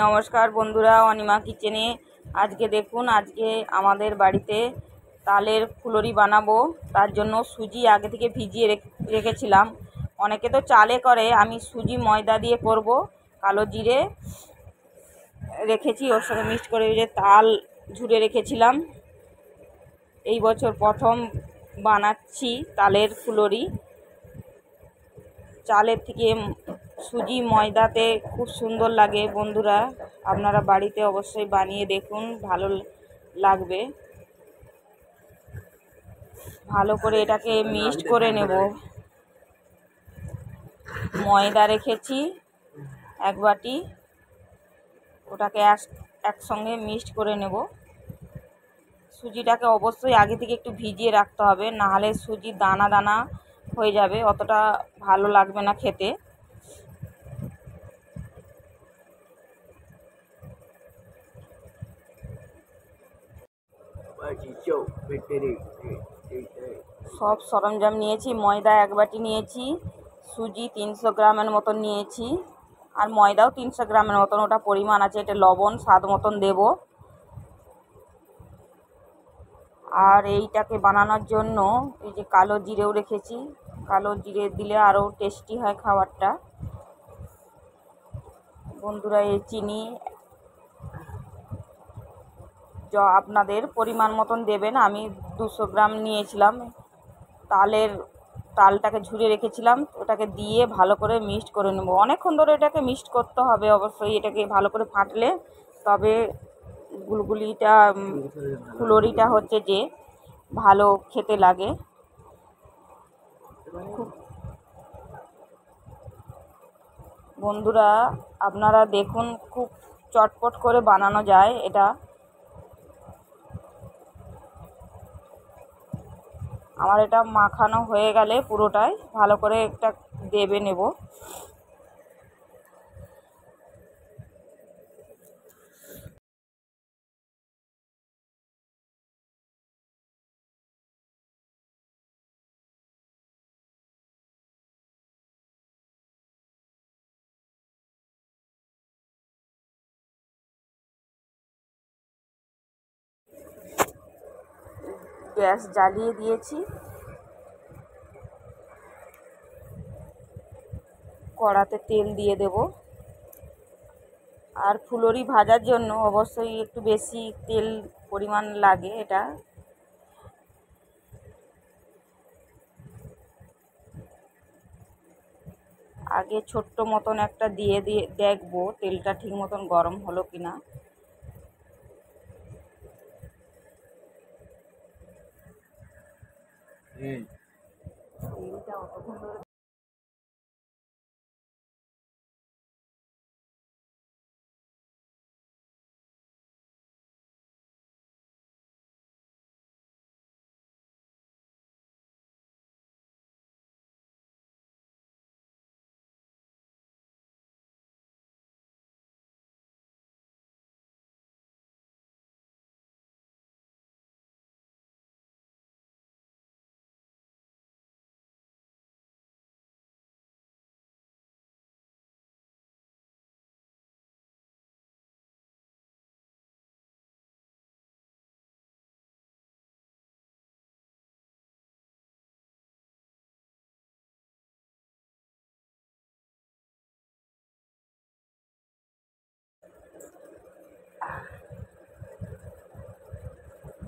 নমস্কার বন্ধুরা, অনিমা কিচেনে আজকে দেখুন, আজকে আমাদের বাড়িতে তালের ফুলরি বানাবো। তার জন্য সুজি আগে থেকে ভিজিয়ে রেখেছিলাম। অনেকে তো চালে করে, আমি সুজি ময়দা দিয়ে করব। কালো জিরে রেখেছি, ওর সঙ্গে মিক্সড করে যে তাল ঝুড়ে রেখেছিলাম। এই বছর প্রথম বানাচ্ছি তালের ফুলরি। চালের থেকে সুজি ময়দাতে খুব সুন্দর লাগে বন্ধুরা, আপনারা বাড়িতে অবশ্যই বানিয়ে দেখুন, ভালো লাগবে। ভালো করে এটাকে মিক্সড করে নেব। ময়দা রেখেছি এক বাটি, ওটাকে একসঙ্গে মিক্সড করে নেব। সুজিটাকে অবশ্যই আগে থেকে একটু ভিজিয়ে রাখতে হবে, নাহলে সুজি দানা দানা হয়ে যাবে, অতটা ভালো লাগবে না খেতে। সব সরঞ্জাম নিয়েছি। ময়দা এক বাটি নিয়েছি, সুজি 300 গ্রামের মতন নিয়েছি, আর ময়দাও 300 গ্রামের মতন, ওটা পরিমাণ আছে। এটা লবণ স্বাদ মতন দেব। আর এইটাকে বানানোর জন্য এই যে কালো জিরেও রেখেছি, কালো জিরে দিলে আরও টেস্টি হয় খাবারটা। বন্ধুরা, এই চিনি আপনাদের পরিমাণ মতন দেবেন। আমি 200 গ্রাম নিয়েছিলাম। তালটাকে ঝুড়ে রেখেছিলাম, ওটাকে দিয়ে ভালো করে মিক্সড করে নেব। অনেকক্ষণ ধরে এটাকে মিক্সড করতে হবে অবশ্যই। এটাকে ভালো করে ফাটলে তবে গুলগুলিটা ফুলরিটা হচ্ছে যে ভালো খেতে লাগে। বন্ধুরা, আপনারা দেখুন, খুব চটপট করে বানানো যায় এটা। আমার এটা মাখানো হয়ে গেলে পুরোটাই ভালো করে একটা দেবে নেব। গ্যাস জ্বালিয়ে দিয়েছি, কড়াতে তেল দিয়ে দেব। আর ফুলরি ভাজার জন্য অবশ্যই একটু বেশি তেল পরিমাণ লাগে। এটা আগে ছোট্ট মতন একটা দিয়ে দেখবো তেলটা ঠিক মতন গরম হলো কিনা। তেলটা অতক্ষণ ধরে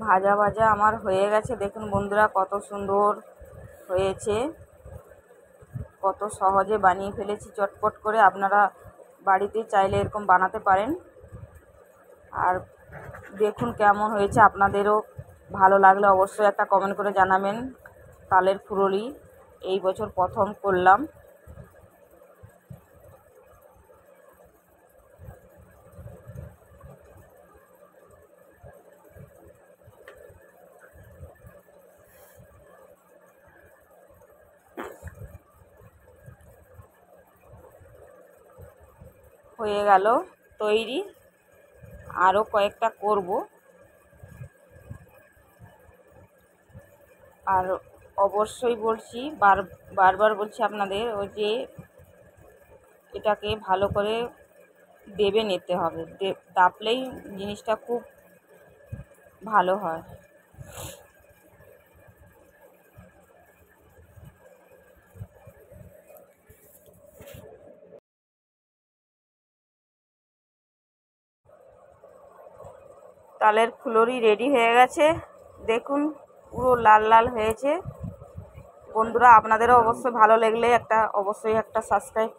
ভাজা ভাজা আমার হয়ে গেছে। দেখুন বন্ধুরা, কত সুন্দর হয়েছে, কত সহজে বানিয়ে ফেলেছি চটপট করে। আপনারা বাড়িতে চাইলে এরকম বানাতে পারেন। আর দেখুন কেমন হয়েছে, আপনাদেরও ভালো লাগলে অবশ্যই একটা কমেন্ট করে জানাবেন। তালের ফুলরি এই বছর প্রথম করলাম। হয়ে গেল তৈরি, আরও কয়েকটা করব। আর অবশ্যই বলছি, বারবার বলছি আপনাদের, ওই যে এটাকে ভালো করে দেবে নিতে হবে, তাপলেই জিনিসটা খুব ভালো হয়। তালের ফুলুরি রেডি হয়ে গেছে, দেখুন পুরো লাল লাল হয়েছে। বন্ধুরা আপনাদেরও অবশ্যই ভালো লাগলে অবশ্যই একটা সাবস্ক্রাইব